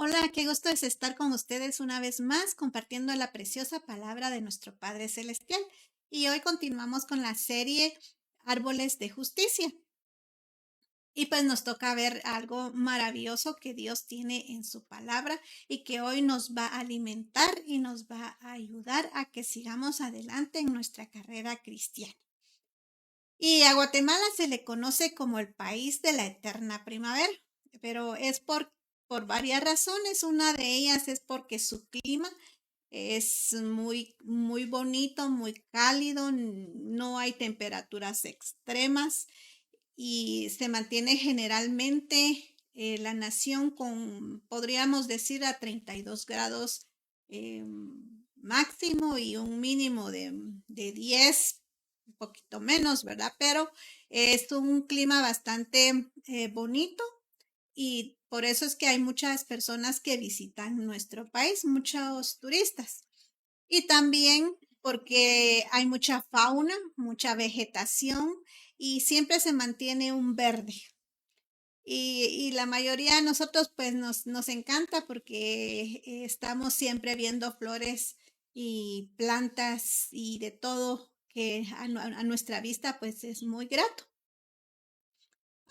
Hola, qué gusto es estar con ustedes una vez más compartiendo la preciosa palabra de nuestro Padre Celestial. Y hoy continuamos con la serie Árboles de Justicia. Y pues nos toca ver algo maravilloso que Dios tiene en su palabra y que hoy nos va a alimentar y nos va a ayudar a que sigamos adelante en nuestra carrera cristiana. Y a Guatemala se le conoce como el país de la eterna primavera, pero es por varias razones. Una de ellas es porque su clima es muy bonito, muy cálido, no hay temperaturas extremas y se mantiene generalmente la nación con, podríamos decir, a 32 grados máximo y un mínimo de 10, un poquito menos, ¿verdad? Pero es un clima bastante bonito y por eso es que hay muchas personas que visitan nuestro país, muchos turistas. Y también porque hay mucha fauna, mucha vegetación y siempre se mantiene un verde. Y la mayoría de nosotros pues nos encanta porque estamos siempre viendo flores y plantas y de todo que a nuestra vista pues es muy grato.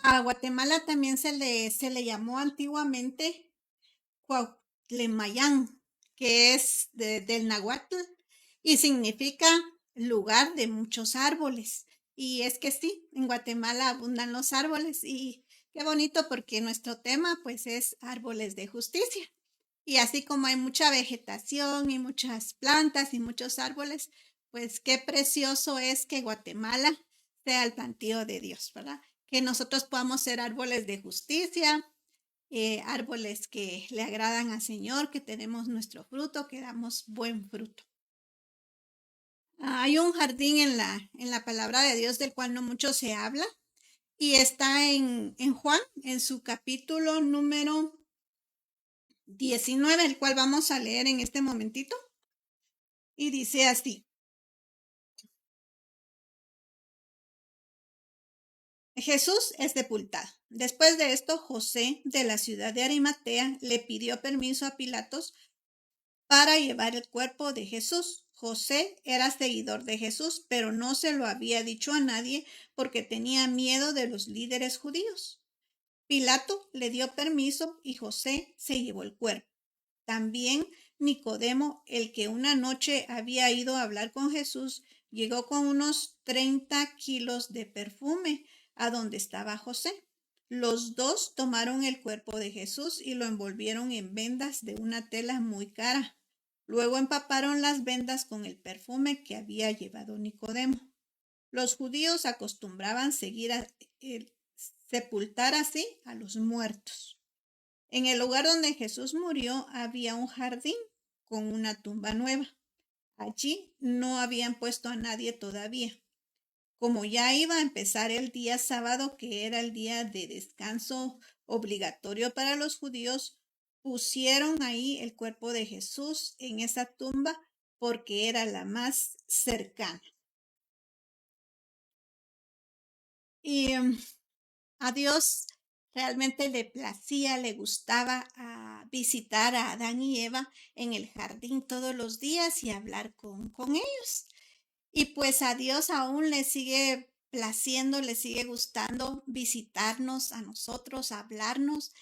A Guatemala también se le llamó antiguamente Cuautlemayán, que es del náhuatl y significa lugar de muchos árboles. Y es que sí, en Guatemala abundan los árboles y qué bonito porque nuestro tema pues es árboles de justicia. Y así como hay mucha vegetación y muchas plantas y muchos árboles, pues qué precioso es que Guatemala sea el plantío de Dios, ¿verdad? Que nosotros podamos ser árboles de justicia, árboles que le agradan al Señor, que tenemos nuestro fruto, que damos buen fruto. Hay un jardín en la palabra de Dios del cual no mucho se habla y está en Juan, en su capítulo número 19, el cual vamos a leer en este momentito. Y dice así: Jesús es sepultado. Después de esto, José de la ciudad de Arimatea le pidió permiso a Pilatos para llevar el cuerpo de Jesús. José era seguidor de Jesús, pero no se lo había dicho a nadie porque tenía miedo de los líderes judíos. Pilato le dio permiso y José se llevó el cuerpo. También Nicodemo, el que una noche había ido a hablar con Jesús, llegó con unos 30 kilos de perfume a donde estaba José. Los dos tomaron el cuerpo de Jesús y lo envolvieron en vendas de una tela muy cara. Luego empaparon las vendas con el perfume que había llevado Nicodemo. Los judíos acostumbraban sepultar así a los muertos. En el lugar donde Jesús murió había un jardín con una tumba nueva. Allí no habían puesto a nadie todavía. Como ya iba a empezar el día sábado, que era el día de descanso obligatorio para los judíos, pusieron ahí el cuerpo de Jesús en esa tumba porque era la más cercana. Y a Dios realmente le placía, le gustaba visitar a Adán y Eva en el jardín todos los días y hablar con ellos. Y pues a Dios aún le sigue placiendo, le sigue gustando visitarnos a nosotros, hablarnos.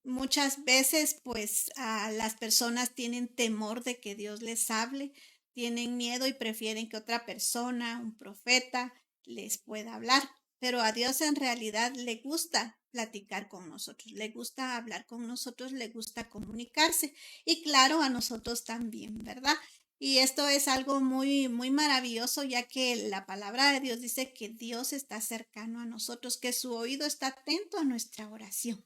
Muchas veces pues las personas tienen temor de que Dios les hable, tienen miedo y prefieren que otra persona, un profeta, les pueda hablar. Pero a Dios en realidad le gusta platicar con nosotros, le gusta hablar con nosotros, le gusta comunicarse. Y claro, a nosotros también, ¿verdad? Y esto es algo muy maravilloso, ya que la palabra de Dios dice que Dios está cercano a nosotros, que su oído está atento a nuestra oración.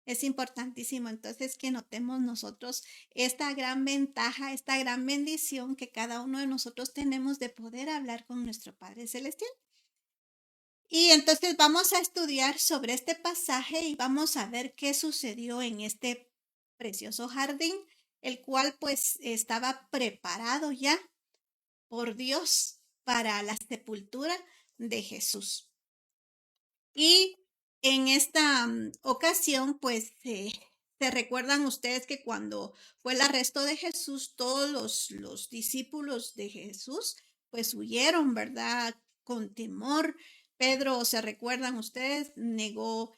Es importantísimo entonces que notemos nosotros esta gran ventaja, esta gran bendición que cada uno de nosotros tenemos de poder hablar con nuestro Padre Celestial. Y entonces vamos a estudiar sobre este pasaje y vamos a ver qué sucedió en este precioso jardín, el cual pues estaba preparado ya por Dios para la sepultura de Jesús. Y en esta ocasión pues se ¿Se recuerdan ustedes que cuando fue el arresto de Jesús, todos los discípulos de Jesús pues huyeron, ¿verdad? Con temor. Pedro, ¿se recuerdan ustedes? Negó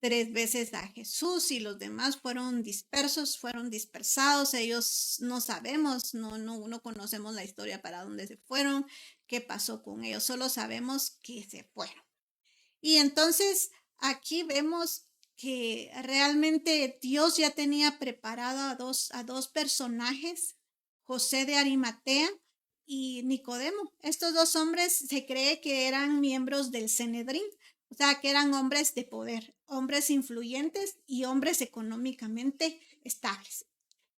3 veces a Jesús y los demás fueron dispersos, fueron dispersados. Ellos no sabemos, no conocemos la historia para dónde se fueron, qué pasó con ellos, solo sabemos que se fueron. Y entonces aquí vemos que realmente Dios ya tenía preparado a dos personajes, José de Arimatea y Nicodemo. Estos dos hombres se cree que eran miembros del Sanedrín, o sea, que eran hombres de poder, hombres influyentes y hombres económicamente estables.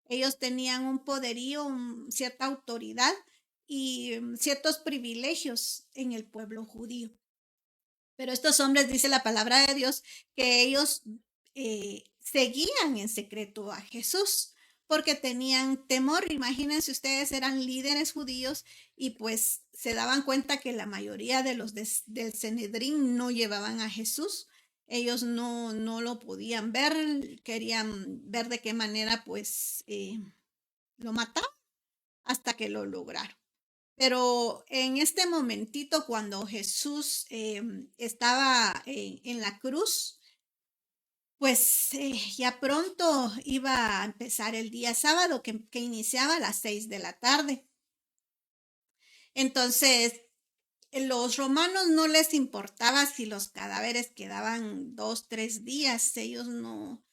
Ellos tenían un poderío, cierta autoridad y ciertos privilegios en el pueblo judío. Pero estos hombres, dice la palabra de Dios, que ellos seguían en secreto a Jesús porque tenían temor. Imagínense, ustedes eran líderes judíos y pues se daban cuenta que la mayoría de los del Sanedrín no llevaban a Jesús. Ellos no lo podían ver, querían ver de qué manera pues lo mataban hasta que lo lograron. Pero en este momentito, cuando Jesús estaba en la cruz, pues ya pronto iba a empezar el día sábado, que iniciaba a las 6 de la tarde. Entonces, los romanos no les importaba si los cadáveres quedaban 2, 3 días, ellos no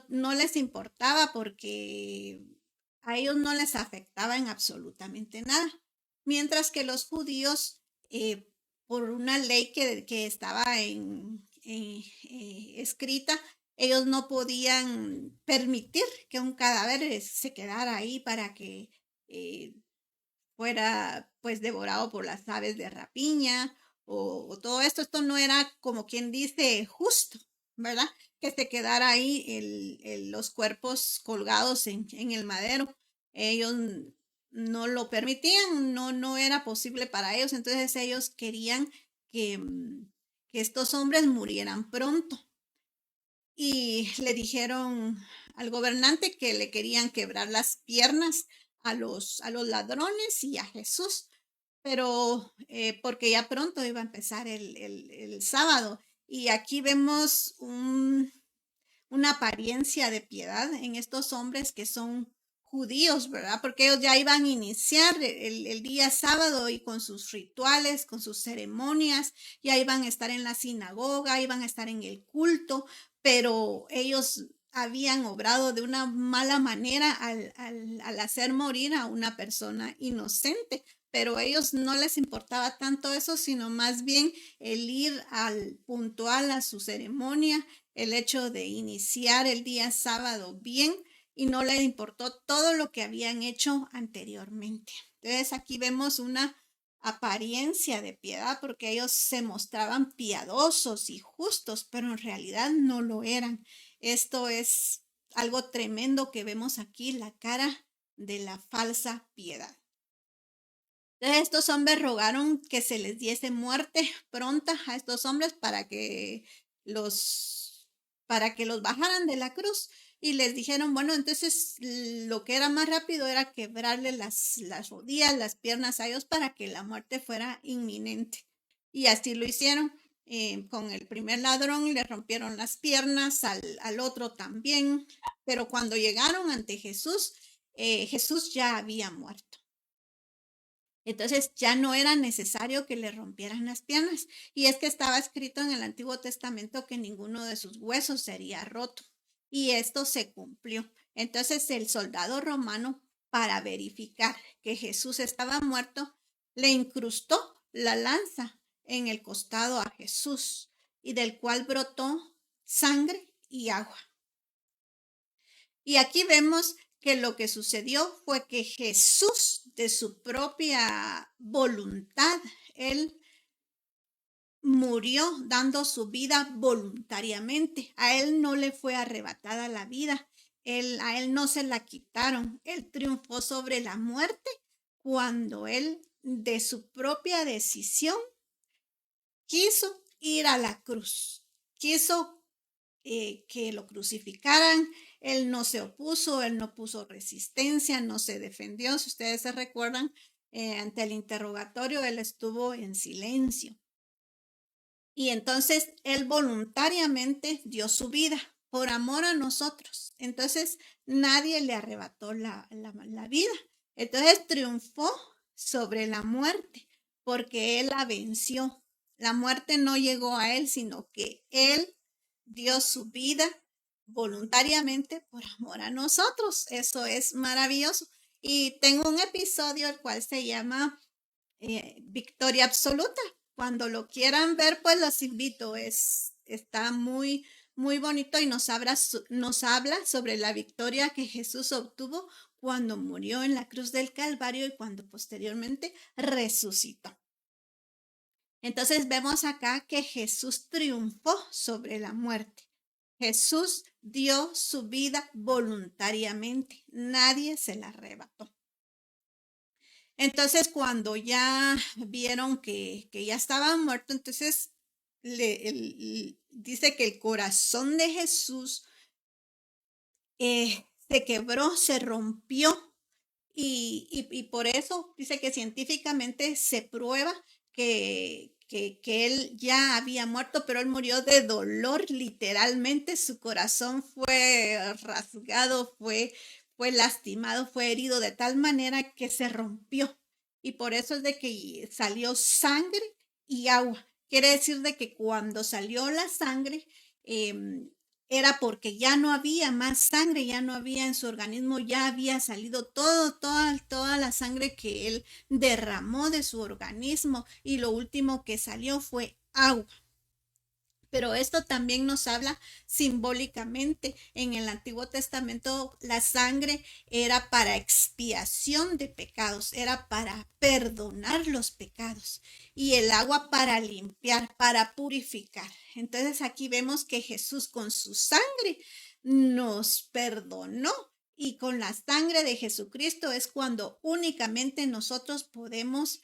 les importaba porque a ellos no les afectaba en absolutamente nada. Mientras que los judíos, por una ley que estaba escrita, ellos no podían permitir que un cadáver se quedara ahí para que eh, fuera pues devorado por las aves de rapiña o todo esto. Esto no era, como quien dice, justo, ¿verdad? Que se quedara ahí los cuerpos colgados en el madero. Ellos no lo permitían, no era posible para ellos. Entonces ellos querían que estos hombres murieran pronto. Y le dijeron al gobernante que le querían quebrar las piernas a los ladrones y a Jesús, pero porque ya pronto iba a empezar el sábado. Y aquí vemos una apariencia de piedad en estos hombres que son judíos, ¿verdad? Porque ellos ya iban a iniciar el día sábado y con sus rituales, con sus ceremonias, ya iban a estar en la sinagoga, iban a estar en el culto, pero ellos habían obrado de una mala manera al hacer morir a una persona inocente. Pero a ellos no les importaba tanto eso, sino más bien el ir al puntual a su ceremonia, el hecho de iniciar el día sábado bien, y no le importó todo lo que habían hecho anteriormente. Entonces aquí vemos una apariencia de piedad porque ellos se mostraban piadosos y justos, pero en realidad no lo eran. Esto es algo tremendo que vemos aquí, la cara de la falsa piedad. Entonces estos hombres rogaron que se les diese muerte pronta a estos hombres los, para que los bajaran de la cruz. Y les dijeron, bueno, entonces lo que era más rápido era quebrarle las rodillas, las piernas a ellos para que la muerte fuera inminente. Y así lo hicieron. Con el primer ladrón le rompieron las piernas, al otro también. Pero cuando llegaron ante Jesús, Jesús ya había muerto. Entonces ya no era necesario que le rompieran las piernas. Y es que estaba escrito en el Antiguo Testamento que ninguno de sus huesos sería roto. Y esto se cumplió. Entonces el soldado romano, para verificar que Jesús estaba muerto, le incrustó la lanza en el costado a Jesús, y del cual brotó sangre y agua. Y aquí vemos que lo que sucedió fue que Jesús, de su propia voluntad, él murió dando su vida voluntariamente. A él no le fue arrebatada la vida. A él no se la quitaron. Él triunfó sobre la muerte cuando él, de su propia decisión, quiso ir a la cruz. Quiso que lo crucificaran. él no se opuso, él no puso resistencia, no se defendió. Si ustedes se recuerdan, ante el interrogatorio, él estuvo en silencio. Y entonces él voluntariamente dio su vida por amor a nosotros. Entonces nadie le arrebató la vida. Entonces triunfó sobre la muerte porque él la venció. La muerte no llegó a él, sino que él dio su vida voluntariamente por amor a nosotros. Eso es maravilloso. Y tengo un episodio el cual se llama Victoria Absoluta. Cuando lo quieran ver, pues los invito. Está muy, muy bonito y nos habla sobre la victoria que Jesús obtuvo cuando murió en la cruz del Calvario y cuando posteriormente resucitó. Entonces vemos acá que Jesús triunfó sobre la muerte. Jesús dio su vida voluntariamente. Nadie se la arrebató. Entonces, cuando ya vieron que ya estaba muerto, entonces dice que el corazón de Jesús se quebró, se rompió y por eso dice que científicamente se prueba que él ya había muerto, pero él murió de dolor, literalmente su corazón fue rasgado, fue lastimado, fue herido de tal manera que se rompió. Y por eso es de que salió sangre y agua. Quiere decir de que cuando salió la sangre, era porque ya no había más sangre, ya no había en su organismo, ya había salido toda la sangre que él derramó de su organismo y lo último que salió fue agua. Pero esto también nos habla simbólicamente. En el Antiguo Testamento la sangre era para expiación de pecados, era para perdonar los pecados y el agua para limpiar, para purificar. Entonces aquí vemos que Jesús con su sangre nos perdonó y con la sangre de Jesucristo es cuando únicamente nosotros podemos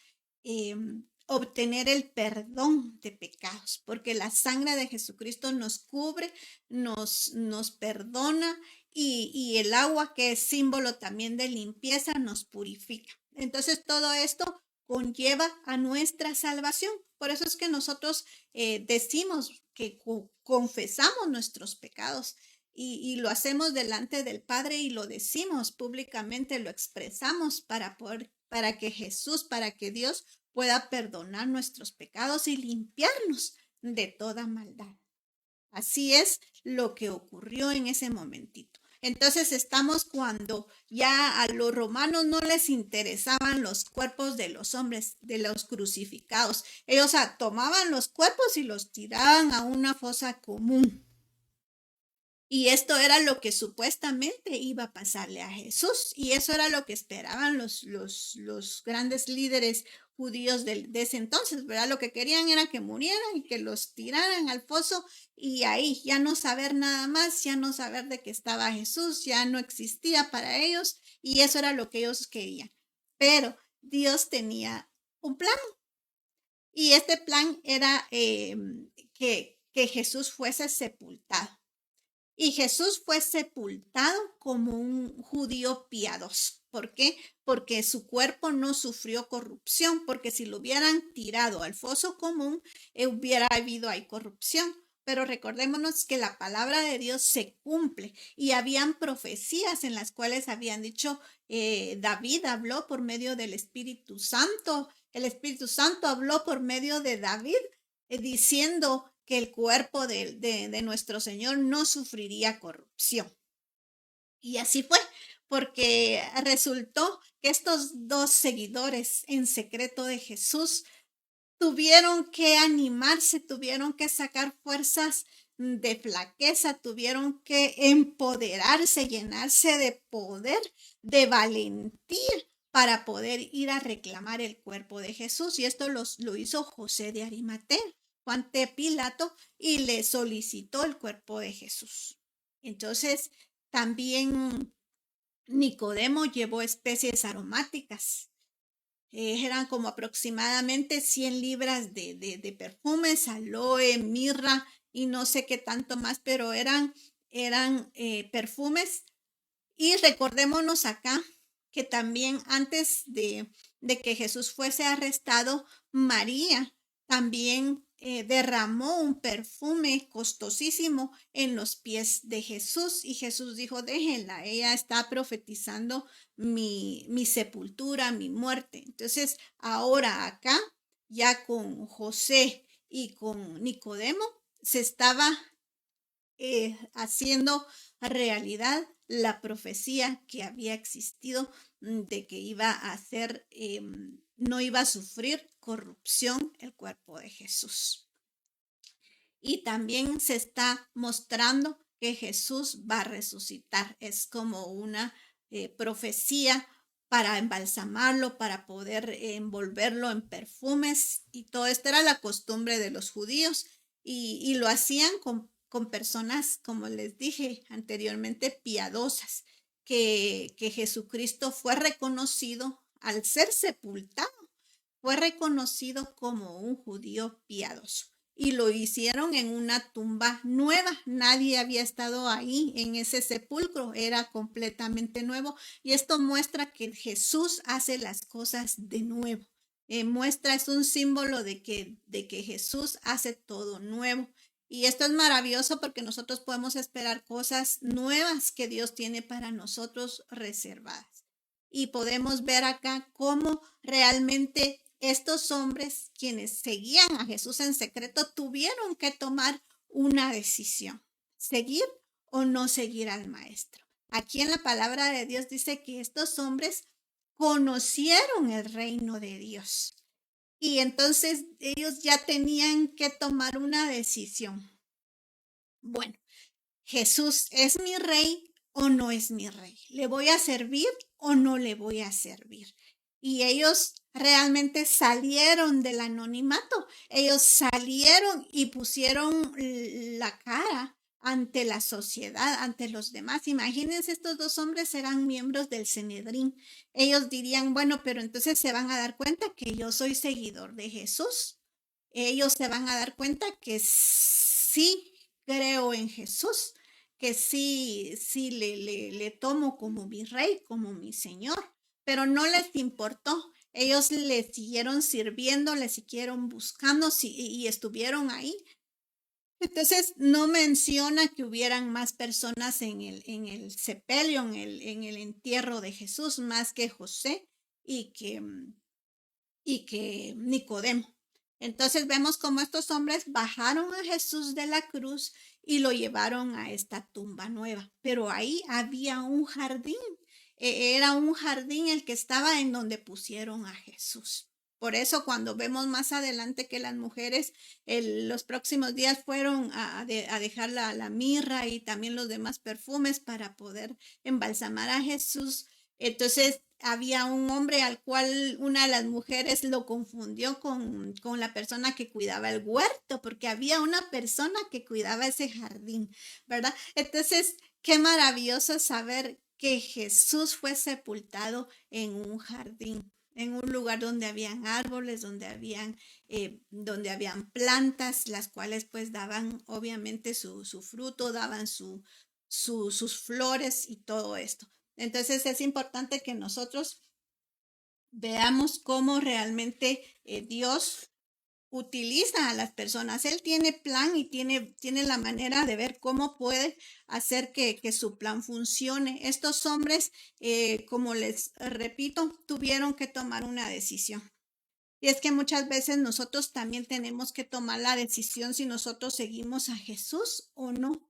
obtener el perdón de pecados, porque la sangre de Jesucristo nos cubre, nos perdona y el agua, que es símbolo también de limpieza, nos purifica. Entonces todo esto conlleva a nuestra salvación. Por eso es que nosotros decimos que confesamos nuestros pecados y lo hacemos delante del Padre y lo decimos públicamente, lo expresamos para que Jesús, para que Dios pueda perdonar nuestros pecados y limpiarnos de toda maldad. Así es lo que ocurrió en ese momentito. Entonces estamos cuando ya a los romanos no les interesaban los cuerpos de los hombres, de los crucificados. Ellos tomaban los cuerpos y los tiraban a una fosa común. Y esto era lo que supuestamente iba a pasarle a Jesús. Y eso era lo que esperaban los grandes líderes judíos de ese entonces, ¿verdad? Lo que querían era que murieran y que los tiraran al foso y ahí ya no saber nada más, ya no saber de que estaba Jesús, ya no existía para ellos y eso era lo que ellos querían. Pero Dios tenía un plan y este plan era que Jesús fuese sepultado. Y Jesús fue sepultado como un judío piadoso. ¿Por qué? Porque su cuerpo no sufrió corrupción, porque si lo hubieran tirado al foso común, hubiera habido ahí corrupción. Pero recordémonos que la palabra de Dios se cumple y habían profecías en las cuales habían dicho, David habló por medio del Espíritu Santo, el Espíritu Santo habló por medio de David, diciendo que el cuerpo de nuestro Señor no sufriría corrupción. Y así fue, porque resultó que estos dos seguidores en secreto de Jesús tuvieron que animarse, tuvieron que sacar fuerzas de flaqueza, tuvieron que empoderarse, llenarse de poder, de valentía para poder ir a reclamar el cuerpo de Jesús. Y esto lo hizo José de Arimatea, ante Pilato, y le solicitó el cuerpo de Jesús. Entonces, también Nicodemo llevó especies aromáticas. Eran como aproximadamente 100 libras de perfumes, aloe, mirra y no sé qué tanto más, pero eran eran perfumes. Y recordémonos acá que también antes de que Jesús fuese arrestado, María también derramó un perfume costosísimo en los pies de Jesús y Jesús dijo, déjenla, ella está profetizando mi sepultura, mi muerte. Entonces, ahora acá, ya con José y con Nicodemo, se estaba haciendo realidad la profecía que había existido de que iba a ser, no iba a sufrir corrupción el cuerpo de Jesús. Y también se está mostrando que Jesús va a resucitar. Es como una profecía para embalsamarlo, para poder envolverlo en perfumes. Y todo esto era la costumbre de los judíos. Y lo hacían con personas, como les dije anteriormente, piadosas. Que Jesucristo fue reconocido al ser sepultado, fue reconocido como un judío piadoso y lo hicieron en una tumba nueva. Nadie había estado ahí en ese sepulcro, era completamente nuevo y esto muestra que Jesús hace las cosas de nuevo. Muestra, es un símbolo de que Jesús hace todo nuevo. Y esto es maravilloso porque nosotros podemos esperar cosas nuevas que Dios tiene para nosotros reservadas. Y podemos ver acá cómo realmente estos hombres, quienes seguían a Jesús en secreto, tuvieron que tomar una decisión, seguir o no seguir al maestro. Aquí en la palabra de Dios dice que estos hombres conocieron el reino de Dios y entonces ellos ya tenían que tomar una decisión. Bueno, Jesús es mi rey o no es mi rey. ¿Le voy a servir o no le voy a servir? Y ellos realmente salieron del anonimato. Ellos salieron y pusieron la cara ante la sociedad, ante los demás. Imagínense, estos dos hombres eran miembros del Sanedrín. Ellos dirían, bueno, pero entonces se van a dar cuenta que yo soy seguidor de Jesús. Ellos se van a dar cuenta que sí creo en Jesús, que sí le tomo como mi rey, como mi señor, pero no les importó. Ellos le siguieron sirviendo, le siguieron buscando y estuvieron ahí. Entonces no menciona que hubieran más personas en el sepelio, en el entierro de Jesús, más que José y que Nicodemo. Entonces vemos cómo estos hombres bajaron a Jesús de la cruz y lo llevaron a esta tumba nueva. Pero ahí había un jardín. Era un jardín el que estaba en donde pusieron a Jesús. Por eso cuando vemos más adelante que las mujeres los próximos días fueron a dejar la mirra y también los demás perfumes para poder embalsamar a Jesús, entonces había un hombre al cual una de las mujeres lo confundió con la persona que cuidaba el huerto, porque había una persona que cuidaba ese jardín, ¿verdad? Entonces, qué maravilloso saber que Jesús fue sepultado en un jardín, en un lugar donde habían árboles, donde habían plantas, las cuales pues daban obviamente su fruto, daban sus flores y todo esto. Entonces es importante que nosotros veamos cómo realmente Dios utiliza a las personas. Él tiene plan y tiene la manera de ver cómo puede hacer que su plan funcione. Estos hombres, como les repito, tuvieron que tomar una decisión. Y es que muchas veces nosotros también tenemos que tomar la decisión si nosotros seguimos a Jesús o no,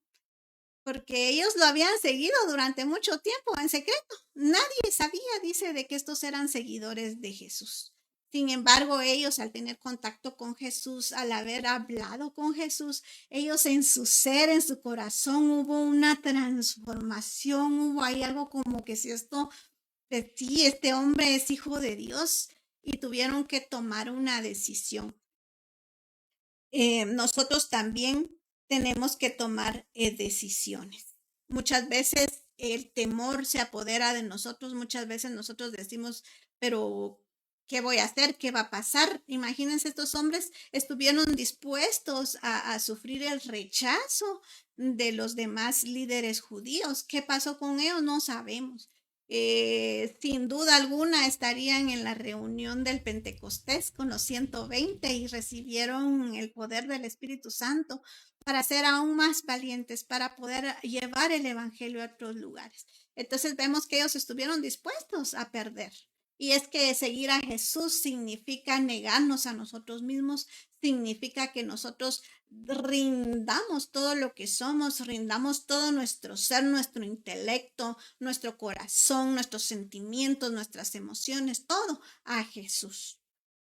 porque ellos lo habían seguido durante mucho tiempo en secreto. Nadie sabía, dice, de que estos eran seguidores de Jesús. Sin embargo, ellos al tener contacto con Jesús, al haber hablado con Jesús, ellos en su ser, en su corazón, hubo una transformación, hubo ahí algo como que si esto, sí, este hombre es hijo de Dios y tuvieron que tomar una decisión. Nosotros también tenemos que tomar decisiones. Muchas veces el temor se apodera de nosotros, muchas veces nosotros decimos, pero ¿Qué voy a hacer? ¿Qué va a pasar? Imagínense, estos hombres estuvieron dispuestos a sufrir el rechazo de los demás líderes judíos. ¿Qué pasó con ellos? No sabemos. Sin duda alguna estarían en la reunión del Pentecostés con los 120 y recibieron el poder del Espíritu Santo para ser aún más valientes, para poder llevar el Evangelio a otros lugares. Entonces vemos que ellos estuvieron dispuestos a perder. Y es que seguir a Jesús significa negarnos a nosotros mismos, significa que nosotros rindamos todo lo que somos, rindamos todo nuestro ser, nuestro intelecto, nuestro corazón, nuestros sentimientos, nuestras emociones, todo a Jesús.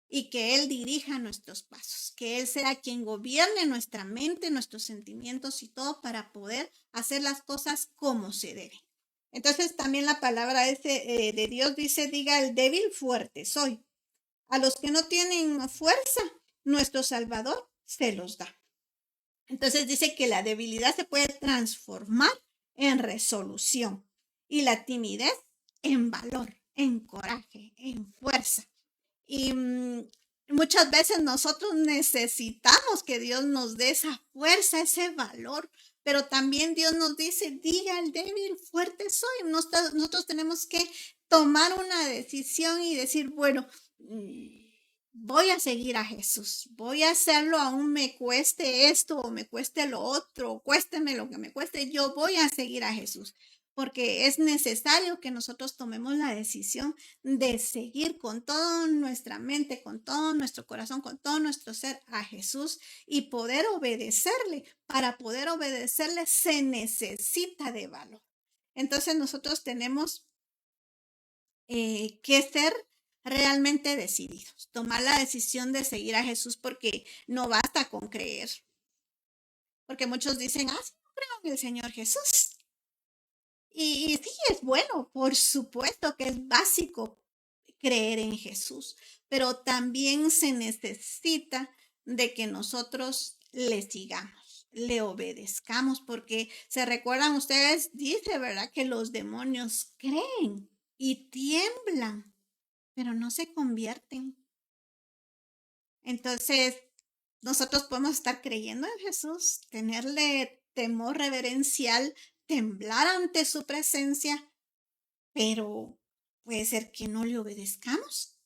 Y que Él dirija nuestros pasos, que Él sea quien gobierne nuestra mente, nuestros sentimientos y todo para poder hacer las cosas como se debe. Entonces también la palabra de Dios dice, diga el débil fuerte soy. A los que no tienen fuerza, nuestro Salvador se los da. Entonces dice que la debilidad se puede transformar en resolución y la timidez en valor, en coraje, en fuerza. Y muchas veces nosotros necesitamos que Dios nos dé esa fuerza, ese valor, pero también Dios nos dice, diga el débil, fuerte soy. Nosotros tenemos que tomar una decisión y decir, bueno, voy a seguir a Jesús, voy a hacerlo aún me cueste esto o me cueste lo otro, cuésteme lo que me cueste, yo voy a seguir a Jesús. Porque es necesario que nosotros tomemos la decisión de seguir con toda nuestra mente, con todo nuestro corazón, con todo nuestro ser a Jesús y poder obedecerle. Para poder obedecerle se necesita de valor. Entonces nosotros tenemos que ser realmente decididos, tomar la decisión de seguir a Jesús porque no basta con creer. Porque muchos dicen, sí, no creo en el Señor Jesús. Y sí, es bueno, por supuesto que es básico creer en Jesús, pero también se necesita de que nosotros le sigamos, le obedezcamos, porque se recuerdan ustedes, dice, ¿verdad? Que los demonios creen y tiemblan, pero no se convierten. Entonces, nosotros podemos estar creyendo en Jesús, tenerle temor reverencial, temblar ante su presencia, pero puede ser que no le obedezcamos.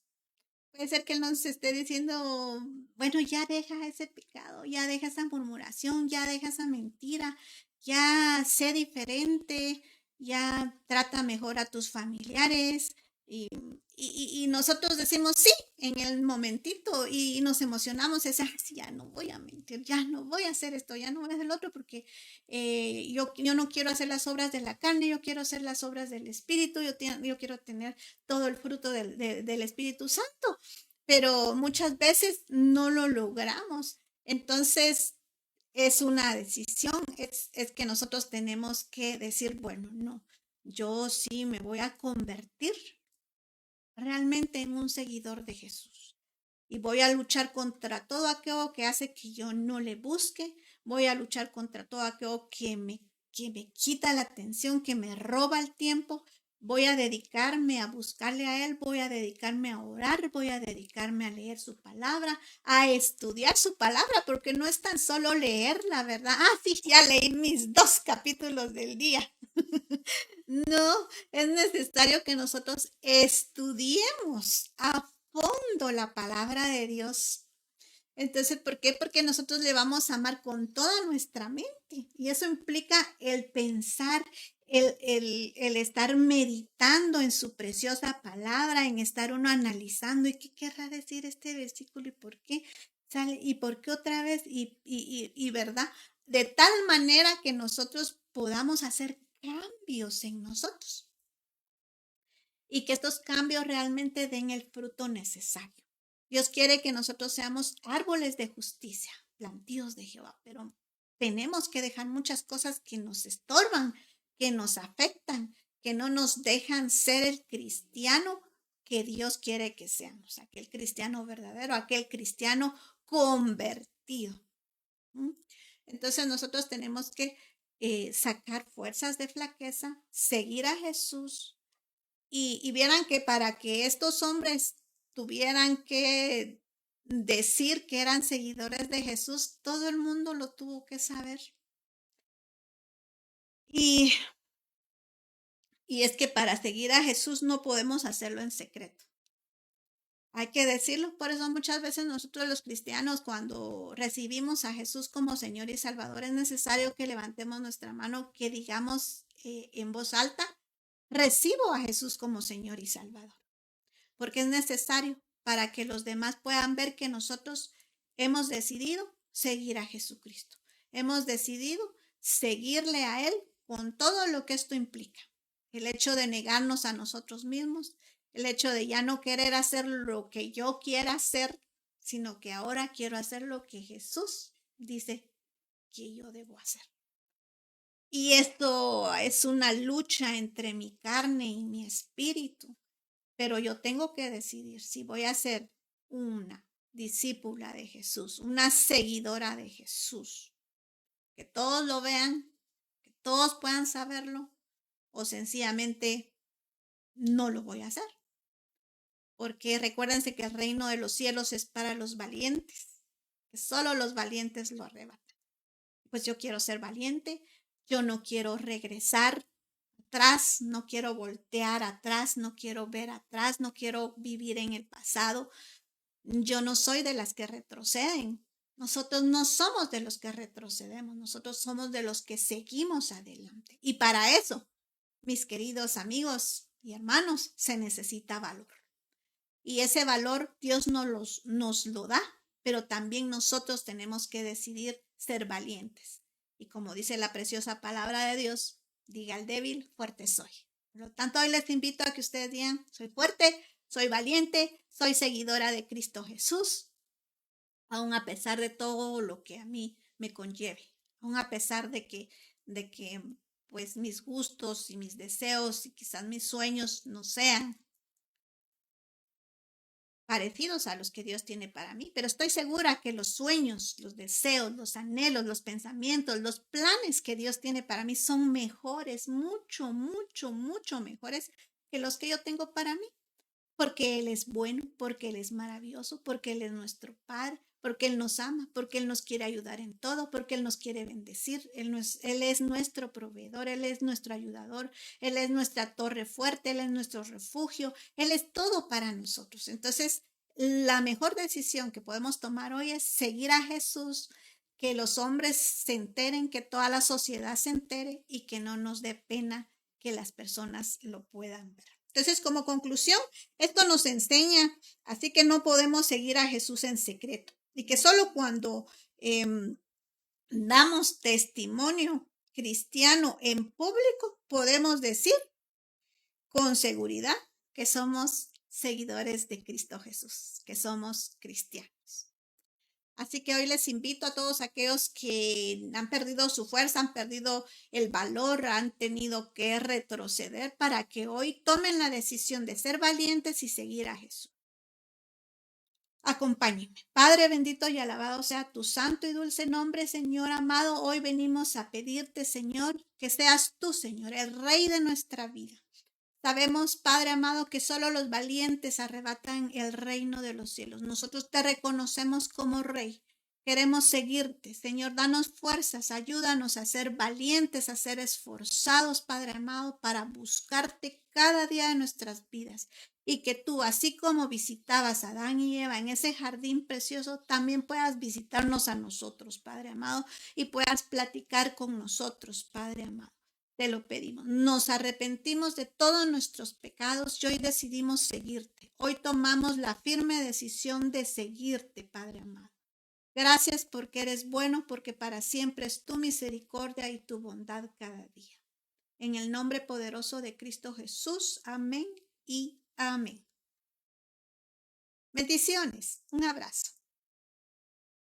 Puede ser que Él nos esté diciendo, bueno, ya deja ese pecado, ya deja esa murmuración, ya deja esa mentira, ya sé diferente, ya trata mejor a tus familiares. Y nosotros decimos sí en el momentito y nos emocionamos y decimos, sí, ya no voy a mentir, ya no voy a hacer esto, ya no voy a hacer lo otro porque yo no quiero hacer las obras de la carne, yo quiero hacer las obras del Espíritu, yo quiero tener todo el fruto del Espíritu Santo, pero muchas veces no lo logramos. Entonces es una decisión, es que nosotros tenemos que decir, bueno, no, yo sí me voy a convertir realmente en un seguidor de Jesús. Y voy a luchar contra todo aquello que hace que yo no le busque. Voy a luchar contra todo aquello que me quita la atención, que me roba el tiempo. Voy a dedicarme a buscarle a Él, voy a dedicarme a orar, voy a dedicarme a leer su palabra, a estudiar su palabra, porque no es tan solo leerla, ¿verdad? Sí, ya leí mis 2 capítulos del día. No, es necesario que nosotros estudiemos a fondo la palabra de Dios. Entonces, ¿por qué? Porque nosotros le vamos a amar con toda nuestra mente. Y eso implica el pensar, el estar meditando en su preciosa palabra, en estar uno analizando. ¿Y qué querrá decir este versículo? ¿Y por qué sale? ¿Y por qué otra vez? Y verdad, de tal manera que nosotros podamos hacer cambios en nosotros. Y que estos cambios realmente den el fruto necesario. Dios quiere que nosotros seamos árboles de justicia, plantíos de Jehová, pero tenemos que dejar muchas cosas que nos estorban, que nos afectan, que no nos dejan ser el cristiano que Dios quiere que seamos, aquel cristiano verdadero, aquel cristiano convertido. Entonces nosotros tenemos que sacar fuerzas de flaqueza, seguir a Jesús, y vieran que para que estos hombres tuvieran que decir que eran seguidores de Jesús, todo el mundo lo tuvo que saber. Y, y es que para seguir a Jesús no podemos hacerlo en secreto. Hay que decirlo, por eso muchas veces nosotros los cristianos cuando recibimos a Jesús como Señor y Salvador es necesario que levantemos nuestra mano, que digamos en voz alta, recibo a Jesús como Señor y Salvador, porque es necesario para que los demás puedan ver que nosotros hemos decidido seguir a Jesucristo, hemos decidido seguirle a Él con todo lo que esto implica, el hecho de negarnos a nosotros mismos, el hecho de ya no querer hacer lo que yo quiera hacer, sino que ahora quiero hacer lo que Jesús dice que yo debo hacer. Y esto es una lucha entre mi carne y mi espíritu, pero yo tengo que decidir si voy a ser una discípula de Jesús, una seguidora de Jesús, que todos lo vean, que todos puedan saberlo, o sencillamente no lo voy a hacer. Porque recuérdense que el reino de los cielos es para los valientes, que solo los valientes lo arrebatan. Pues yo quiero ser valiente, yo no quiero regresar atrás, no quiero voltear atrás, no quiero ver atrás, no quiero vivir en el pasado. Yo no soy de las que retroceden. Nosotros no somos de los que retrocedemos, nosotros somos de los que seguimos adelante. Y para eso, mis queridos amigos y hermanos, se necesita valor. Y ese valor Dios nos lo da, pero también nosotros tenemos que decidir ser valientes. Y como dice la preciosa palabra de Dios, diga al débil, fuerte soy. Por lo tanto, hoy les invito a que ustedes digan, soy fuerte, soy valiente, soy seguidora de Cristo Jesús, aun a pesar de todo lo que a mí me conlleve, aun a pesar de que pues mis gustos y mis deseos y quizás mis sueños no sean parecidos a los que Dios tiene para mí, pero estoy segura que los sueños, los deseos, los anhelos, los pensamientos, los planes que Dios tiene para mí son mejores, mucho, mucho, mucho mejores que los que yo tengo para mí, porque Él es bueno, porque Él es maravilloso, porque Él es nuestro Padre, porque Él nos ama, porque Él nos quiere ayudar en todo, porque Él nos quiere bendecir, Él es nuestro proveedor, Él es nuestro ayudador, Él es nuestra torre fuerte, Él es nuestro refugio, Él es todo para nosotros. Entonces, la mejor decisión que podemos tomar hoy es seguir a Jesús, que los hombres se enteren, que toda la sociedad se entere y que no nos dé pena que las personas lo puedan ver. Entonces, como conclusión, esto nos enseña, así que no podemos seguir a Jesús en secreto y que solo cuando damos testimonio cristiano en público podemos decir con seguridad que somos seguidores de Cristo Jesús, que somos cristianos. Así que hoy les invito a todos aquellos que han perdido su fuerza, han perdido el valor, han tenido que retroceder para que hoy tomen la decisión de ser valientes y seguir a Jesús. Acompáñenme. Padre bendito y alabado sea tu santo y dulce nombre, Señor amado. Hoy venimos a pedirte, Señor, que seas tú, Señor, el Rey de nuestra vida. Sabemos, Padre amado, que solo los valientes arrebatan el reino de los cielos. Nosotros te reconocemos como Rey. Queremos seguirte, Señor. Danos fuerzas, ayúdanos a ser valientes, a ser esforzados, Padre amado, para buscarte cada día de nuestras vidas. Y que tú, así como visitabas a Adán y Eva en ese jardín precioso, también puedas visitarnos a nosotros, Padre amado, y puedas platicar con nosotros, Padre amado. Te lo pedimos. Nos arrepentimos de todos nuestros pecados y hoy decidimos seguirte. Hoy tomamos la firme decisión de seguirte, Padre amado. Gracias porque eres bueno, porque para siempre es tu misericordia y tu bondad cada día. En el nombre poderoso de Cristo Jesús. Amén y amén. Bendiciones. Un abrazo.